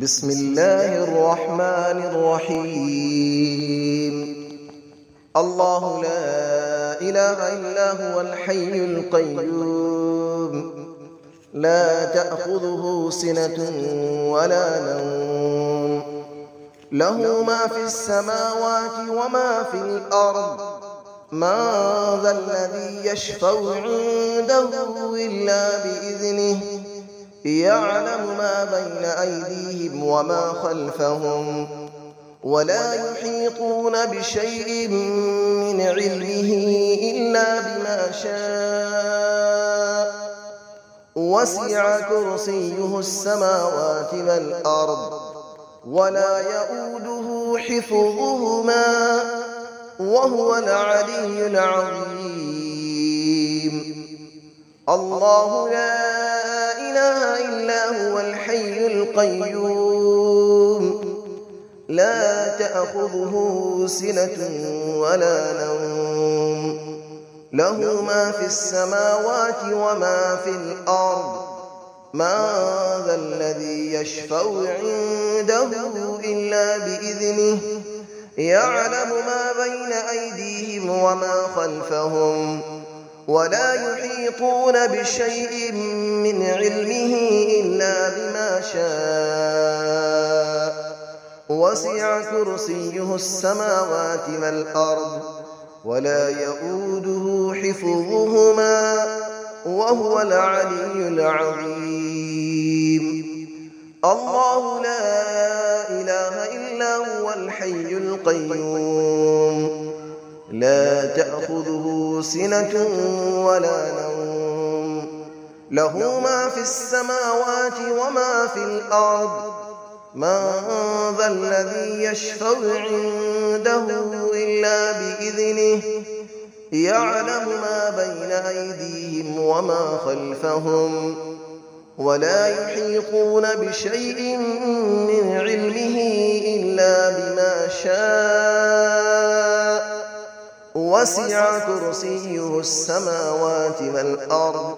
بسم الله الرحمن الرحيم. الله لا إله إلا هو الحي القيوم، لا تأخذه سنة ولا نوم، له ما في السماوات وما في الأرض، من ذا الذي يشفع عنده إلا بإذنه، يعلم ما بين أيديهم وما خلفهم، ولا يحيطون بشيء من علمه إلا بما شاء، وسع كرسيه السماوات والأرض، ولا يؤوده حفظهما، وهو العلي العظيم. الله لا إله إلا هو الحي القيوم، لا تأخذه سنة ولا نوم، له ما في السماوات وما في الأرض، من ذا الذي يشفع عنده إلا بإذنه، يعلم ما بين أيديهم وما خلفهم، ولا يحيطون بشيء من علمه إلا بما شاء، وسع كرسيه السماوات والأرض، ولا يؤوده حفظهما، وهو العلي العظيم. الله لا إله إلا هو الحي القيوم، لا تأخذه سنة ولا نوم، له ما في السماوات وما في الأرض، من ذا الذي يشفع عنده إلا بإذنه، يعلم ما بين أيديهم وما خلفهم، ولا يحيطون بشيء من علمه إلا بما شاء، وسع كرسيه السماوات والأرض،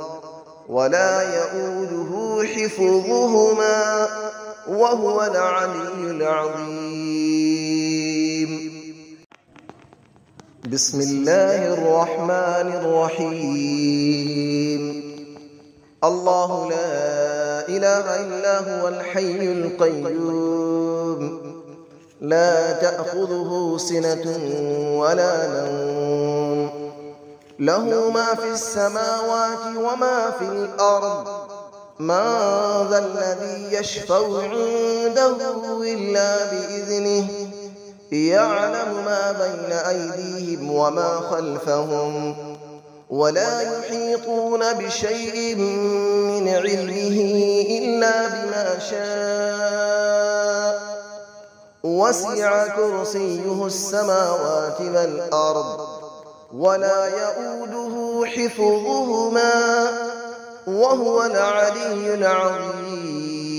ولا يؤوده حفظهما، وهو العلي العظيم. بسم الله الرحمن الرحيم. الله لا إله إلا هو الحي القيوم، لا تأخذه سنة ولا نوم، له ما في السماوات وما في الأرض، من ذا الذي يشفع عنده إلا بإذنه، يعلم ما بين أيديهم وما خلفهم، ولا يحيطون بشيء من علمه إلا بما شاء، وسع كرسيه السماوات والأرض، ولا يؤوده حفظهما، وهو العلي العظيم.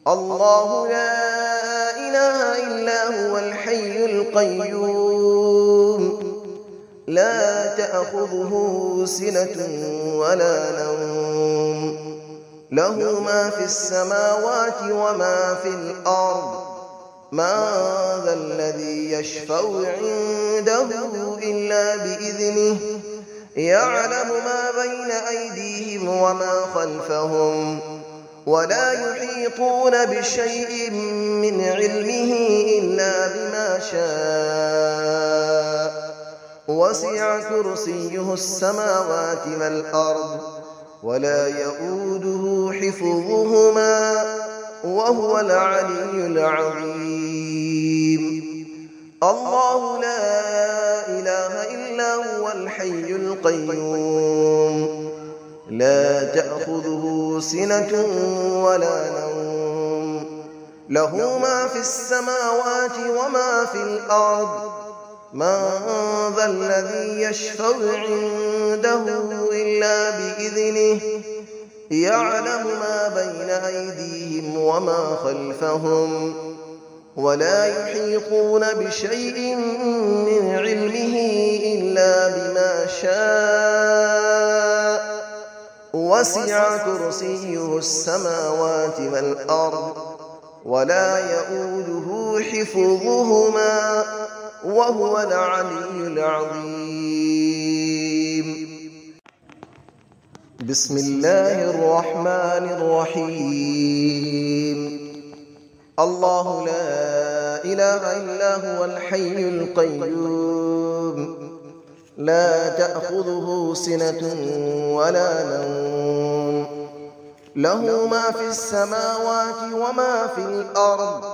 الله لا إله إلا هو الحي القيوم، لا تأخذه سنة ولا نوم، له ما في السماوات وما في الأرض، من ذا الذي يشفع عنده إلا بإذنه، يعلم ما بين أيديهم وما خلفهم، ولا يحيطون بشيء من علمه إلا بما شاء، وسع كرسيه السماوات والأرض، ولا يؤوده حفظهما، وهو العلي العظيم. الله لا إله إلا هو الحي القيوم، لا تأخذه سنة ولا نوم، له ما في السماوات وما في الأرض، من ذا الذي يشفع عنده إلا بإذنه، يعلم ما بين أيديهم وما خلفهم، ولا يحيطون بشيء من علمه إلا بما شاء، وسع كرسيه السماوات والأرض ولا يؤوده حفظهما وهو العلي العظيم. بسم الله الرحمن الرحيم. الله لا إله إلا هو الحي القيوم لا تأخذه سنة ولا نوم له ما في السماوات وما في الأرض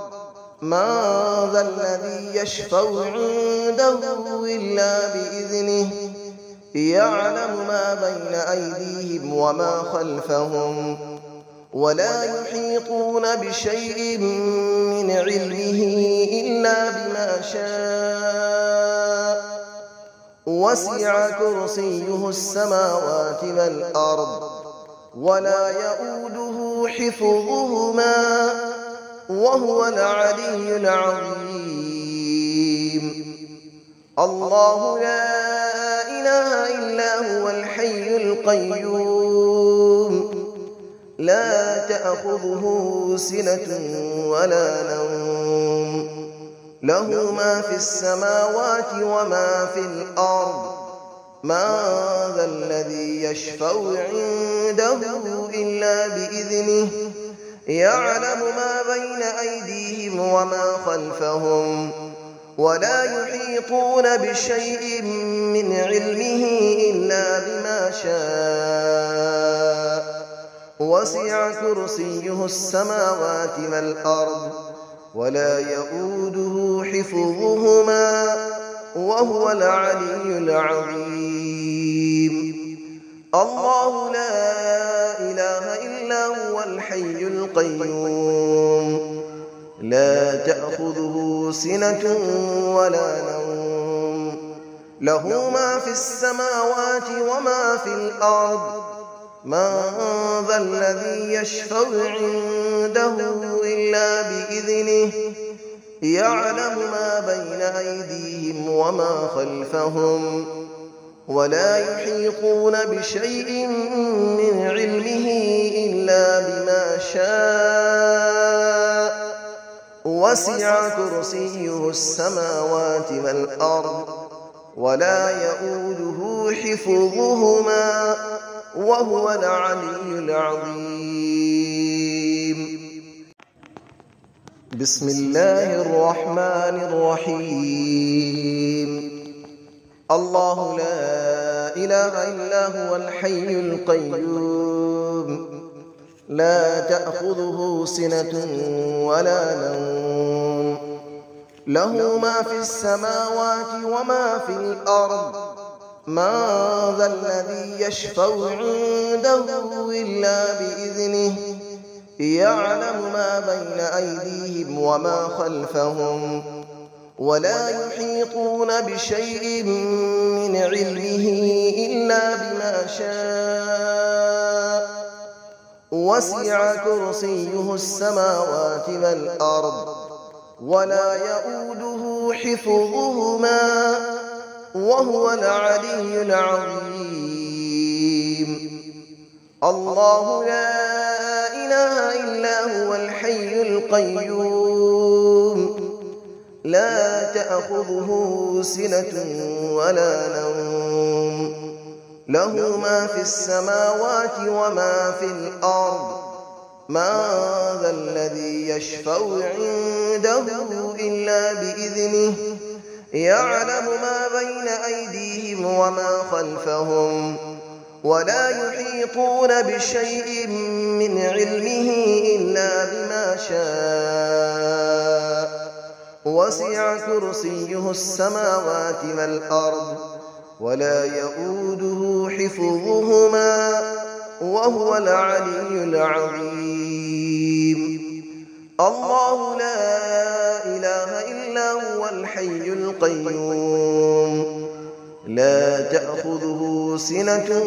من ذا الذي يشفع عنده إلا بإذنه يعلم ما بين أيديهم وما خلفهم ولا يحيطون بشيء من علمه إلا بما شاء وسع كرسيه السماوات والأرض ولا يؤوده حفظهما وهو العلي العظيم. الله لا إله إلا هو الحي القيوم لا تأخذه سنة ولا نوم له ما في السماوات وما في الأرض من ذا الذي يشفع عنده إلا بإذنه يعلم ما بين أيديهم وما خلفهم ولا يحيطون بشيء من علمه إلا بما شاء وسع كرسيه السماوات والأرض ولا يؤوده حفظهما وهو العلي العظيم. الله لا إله إلا هو الحي القيوم لا تأخذه سنة ولا نوم له ما في السماوات وما في الأرض من ذا الذي يشفع عنده إلا بإذنه يعلم ما بين أيديهم وما خلفهم ولا يحيطون بشيء من علمه إلا بما شاء وسع كرسيه السماوات والأرض ولا يؤوده حفظهما وهو العلي العظيم. بسم الله الرحمن الرحيم. الله لا إله إلا هو الحي القيوم لا تأخذه سنة ولا نوم له ما في السماوات وما في الأرض من ذا الذي يشفع عنده إلا بإذنه يعلم ما بين أيديهم وما خلفهم ولا يحيطون بشيء من علمه إلا بما شاء وسع كرسيه السماوات والأرض ولا يؤوده حفظهما وهو العلي العظيم. الله لا إله إلا هو الحي القيوم لا تأخذه سنة ولا نوم له ما في السماوات وما في الأرض من ذا الذي يشفع عنده إلا بإذنه يعلم ما بين أيديهم وما خلفهم ولا يحيطون بشيء من علمه إلا بما شاء وسع كرسيه السماوات والأرض ولا يؤوده حفظهما وهو العلي العظيم. الله لا إله إلا هو الحي القيوم لا تأخذه سنة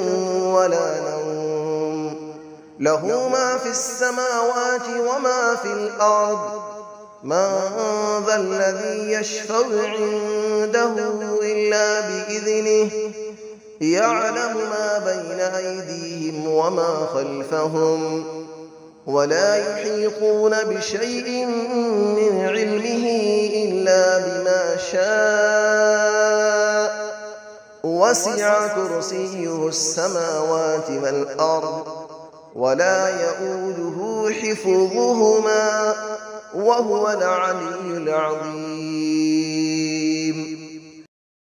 ولا نوم له ما في السماوات وما في الأرض من ذا الذي يشفع عنده إلا بإذنه يعلم ما بين أيديهم وما خلفهم ولا يحيطون بشيء من علمه إلا بما شاء وسع كرسيه السماوات والأرض ولا يئوده حفظهما وهو العلي العظيم